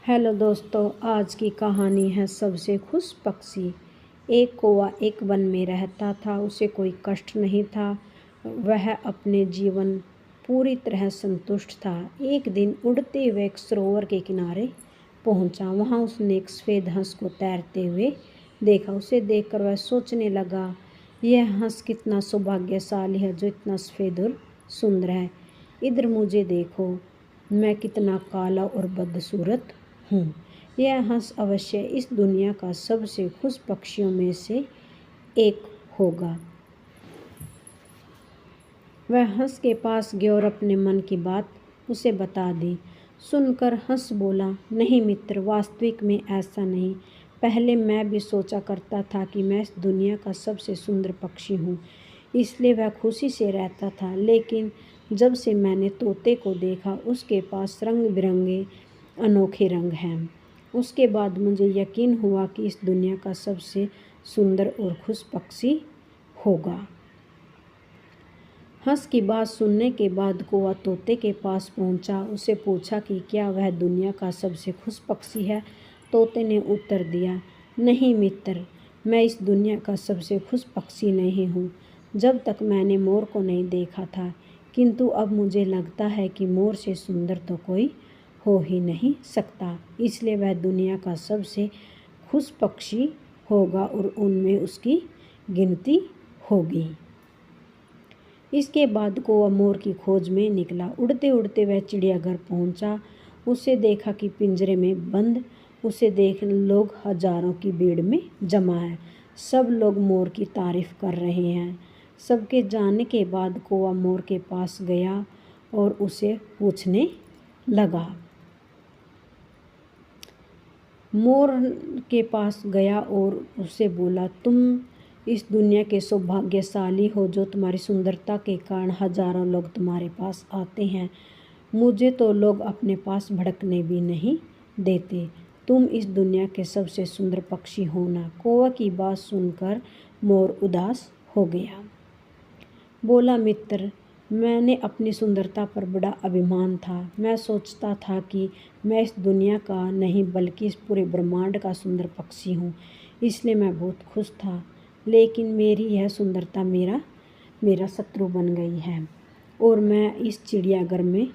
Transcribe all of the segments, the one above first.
Hello दोस्तों, आज की कहानी है सबसे खुश पक्षी। एक कौवा एक वन में रहता था। उसे कोई कष्ट नहीं था। वह अपने जीवन पूरी तरह संतुष्ट था। एक दिन उड़ते हुए एक सरोवर के किनारे पहुंचा। वहां उसने एक सफ़ेद हंस को तैरते हुए देखा। उसे देखकर वह सोचने लगा, यह हंस कितना सौभाग्यशाली है जो इतना सफ़ेद और सुंदर है। इधर मुझे देखो, मैं कितना काला और बदसूरत हूँ। यह हंस अवश्य इस दुनिया का सबसे खुश पक्षियों में से एक होगा। वह हंस के पास गया और अपने मन की बात उसे बता दी। सुनकर हंस बोला, नहीं मित्र, वास्तविक में ऐसा नहीं। पहले मैं भी सोचा करता था कि मैं इस दुनिया का सबसे सुंदर पक्षी हूँ, इसलिए वह खुशी से रहता था। लेकिन जब से मैंने तोते को देखा, उसके पास रंग बिरंगे अनोखे रंग हैं, उसके बाद मुझे यकीन हुआ कि इस दुनिया का सबसे सुंदर और खुश पक्षी होगा। हंस की बात सुनने के बाद कौवा तोते के पास पहुंचा। उसे पूछा कि क्या वह दुनिया का सबसे खुश पक्षी है। तोते ने उत्तर दिया, नहीं मित्र, मैं इस दुनिया का सबसे खुश पक्षी नहीं हूँ। जब तक मैंने मोर को नहीं देखा था, किंतु अब मुझे लगता है कि मोर से सुंदर तो कोई हो ही नहीं सकता, इसलिए वह दुनिया का सबसे खुश पक्षी होगा और उनमें उसकी गिनती होगी। इसके बाद कौवा मोर की खोज में निकला। उड़ते उड़ते वह चिड़ियाघर पहुंचा। उसे देखा कि पिंजरे में बंद उसे देख लोग हजारों की भीड़ में जमा है। सब लोग मोर की तारीफ कर रहे हैं। सबके जाने के बाद कौवा मोर के पास गया और उसे पूछने लगा। मोर के पास गया और उससे बोला, तुम इस दुनिया के सौभाग्यशाली हो जो तुम्हारी सुंदरता के कारण हजारों लोग तुम्हारे पास आते हैं। मुझे तो लोग अपने पास भड़कने भी नहीं देते। तुम इस दुनिया के सबसे सुंदर पक्षी हो ना। कौवा की बात सुनकर मोर उदास हो गया। बोला, मित्र, मैंने अपनी सुंदरता पर बड़ा अभिमान था। मैं सोचता था कि मैं इस दुनिया का नहीं बल्कि इस पूरे ब्रह्मांड का सुंदर पक्षी हूँ, इसलिए मैं बहुत खुश था। लेकिन मेरी यह सुंदरता मेरा शत्रु बन गई है और मैं इस चिड़ियाघर में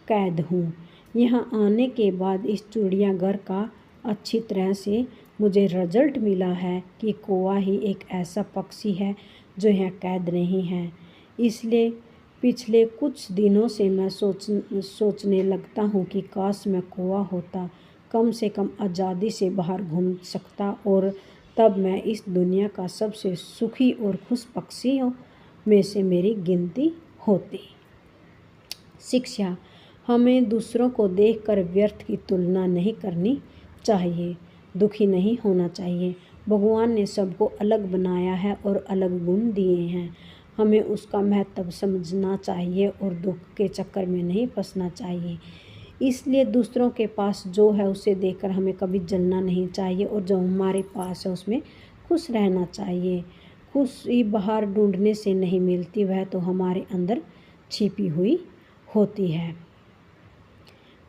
कैद हूँ। यहाँ आने के बाद इस चिड़ियाघर का अच्छी तरह से मुझे रिजल्ट मिला है कि कौवा ही एक ऐसा पक्षी है जो यहाँ कैद नहीं है। इसलिए पिछले कुछ दिनों से मैं सोचने लगता हूँ कि काश मैं कौवा होता, कम से कम आज़ादी से बाहर घूम सकता और तब मैं इस दुनिया का सबसे सुखी और खुश पक्षियों में से मेरी गिनती होती। शिक्षा, हमें दूसरों को देखकर व्यर्थ की तुलना नहीं करनी चाहिए, दुखी नहीं होना चाहिए। भगवान ने सबको अलग बनाया है और अलग गुण दिए हैं। हमें उसका महत्व समझना चाहिए और दुख के चक्कर में नहीं फंसना चाहिए। इसलिए दूसरों के पास जो है उसे देखकर हमें कभी जलना नहीं चाहिए और जो हमारे पास है उसमें खुश रहना चाहिए। खुशी बाहर ढूंढने से नहीं मिलती, वह तो हमारे अंदर छिपी हुई होती है।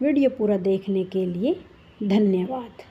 वीडियो पूरा देखने के लिए धन्यवाद।